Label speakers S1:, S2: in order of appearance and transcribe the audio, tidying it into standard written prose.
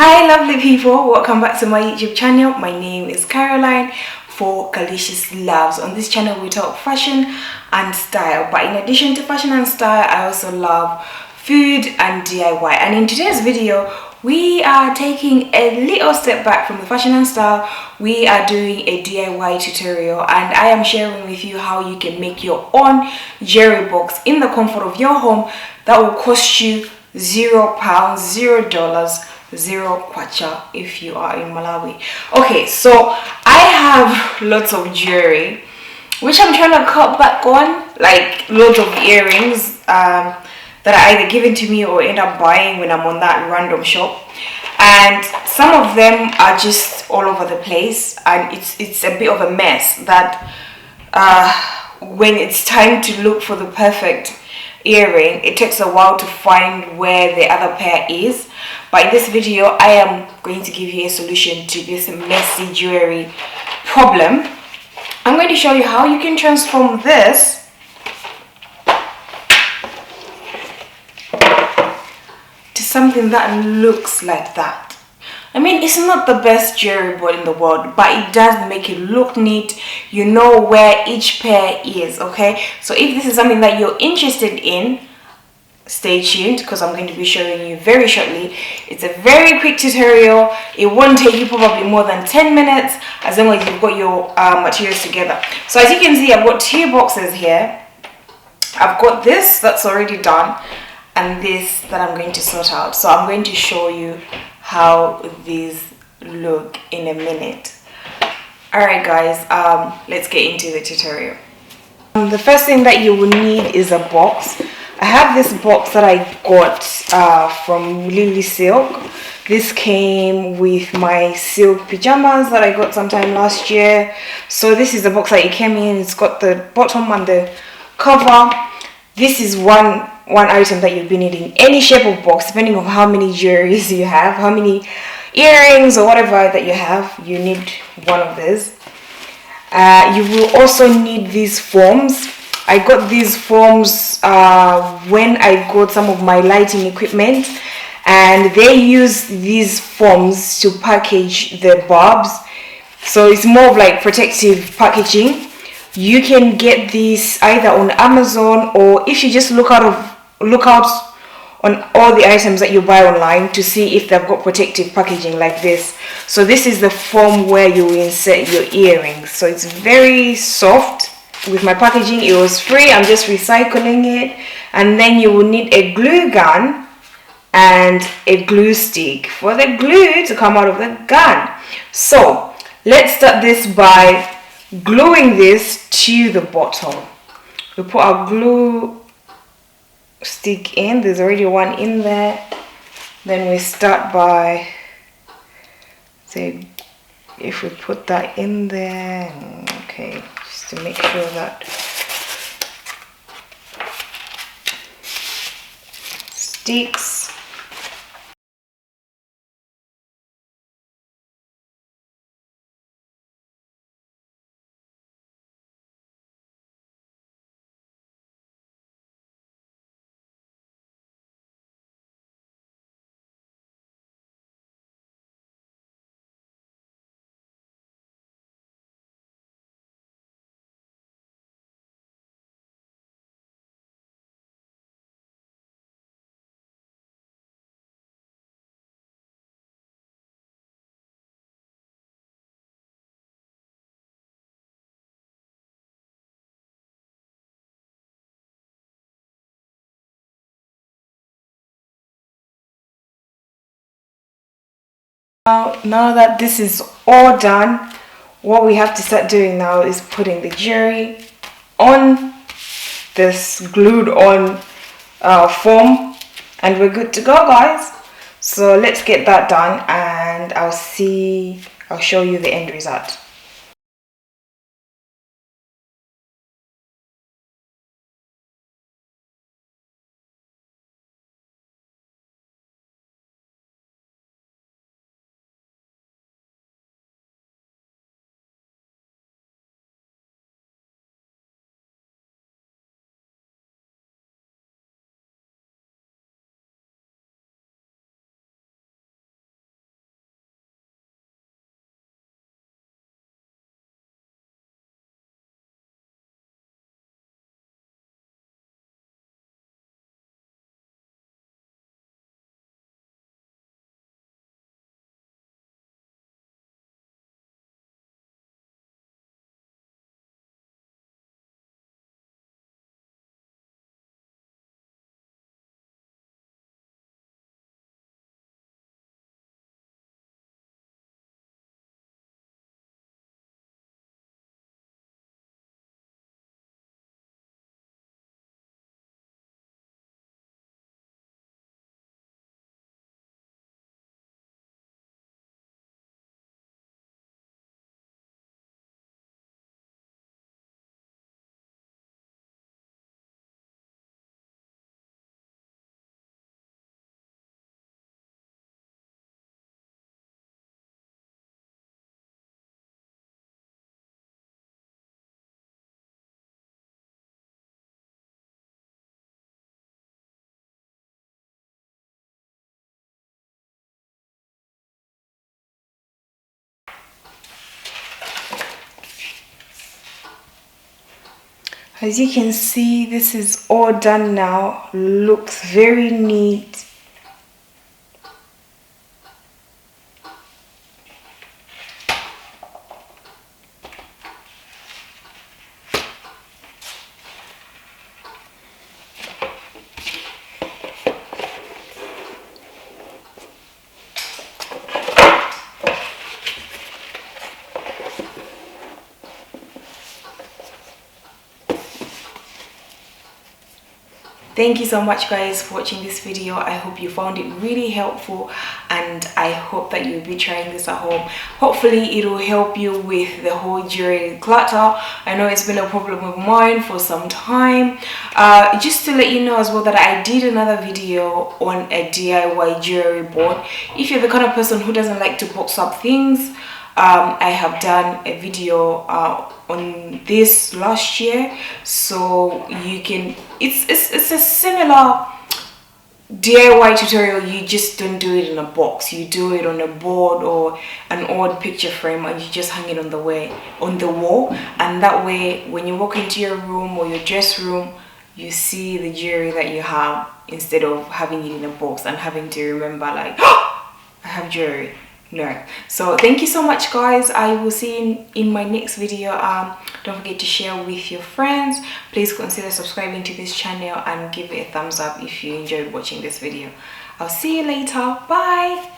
S1: Hi lovely people, welcome back to my YouTube channel. My name is Caroline for Calycious-Loves. On this channel we talk fashion and style, but in addition to fashion and style I also love food and DIY. And in today's video we are taking a little step back from the fashion and style. We are doing a DIY tutorial and I am sharing with you how you can make your own jewelry box in the comfort of your home that will cost you £0, $0, zero kwacha if you are in Malawi. Okay, so I have lots of jewelry which I'm trying to cut back on, like loads of earrings that are either given to me or end up buying when I'm on that random shop, and some of them are just all over the place and it's a bit of a mess that when it's time to look for the perfect earring, it takes a while to find where the other pair is. But in this video I am going to give you a solution to this messy jewelry problem. I'm going to show you how you can transform this to something that looks like that. I mean, it's not the best jewelry board in the world, but it does make it look neat. You know where each pair is, okay? So if this is something that you're interested in, stay tuned because I'm going to be showing you very shortly. It's a very quick tutorial. It won't take you probably more than 10 minutes as long as you've got your materials together. So as you can see, I've got two boxes here. I've got this that's already done and this that I'm going to sort out. So I'm going to show you how these look in a minute. Alright guys, let's get into the tutorial. The first thing that you will need is a box. I have this box that I got from Lily Silk. This came with my silk pajamas that I got sometime last year. So this is the box that it came in. It's got the bottom and the cover. This is one item that you'll be needing. Any shape of box, depending on how many jewelries you have, how many earrings or whatever that you have, you need one of these. You will also need these foams. I got these foams when I got some of my lighting equipment, and they use these foams to package the bulbs, so it's more of like protective packaging. You can get these either on Amazon, or if you just look out on all the items that you buy online to see if they've got protective packaging like this. So this is the foam where you insert your earrings. So it's very soft. With my packaging, it was free. I'm just recycling it. And then you will need a glue gun and a glue stick for the glue to come out of the gun. So let's start this by gluing this to the bottom. We put our glue stick in. There's already one in there. Then we start by, say, if we put that in there, okay, just to make sure that sticks. Now that this is all done, what we have to start doing now is putting the jewelry on this glued on foam, and we're good to go, guys. So let's get that done and I'll show you the end result. As you can see, this is all done now. Looks very neat. Thank you so much guys for watching this video. I hope you found it really helpful, and I hope that you'll be trying this at home. Hopefully it will help you with the whole jewelry clutter. I know it's been a problem of mine for some time. Just to let you know as well that I did another video on a DIY jewelry board. If you're the kind of person who doesn't like to box up things, I have done a video on this last year, so you can it's a similar DIY tutorial. You just don't do it in a box, you do it on a board or an old picture frame, and you just hang it on the wall, and that way when you walk into your room or your dress room, you see the jewelry that you have, instead of having it in a box and having to remember like, oh, I have jewelry. No. So thank you so much guys. I will see you in my next video. Don't forget to share with your friends. Please consider subscribing to this channel and give it a thumbs up if you enjoyed watching this video. I'll see you later. Bye.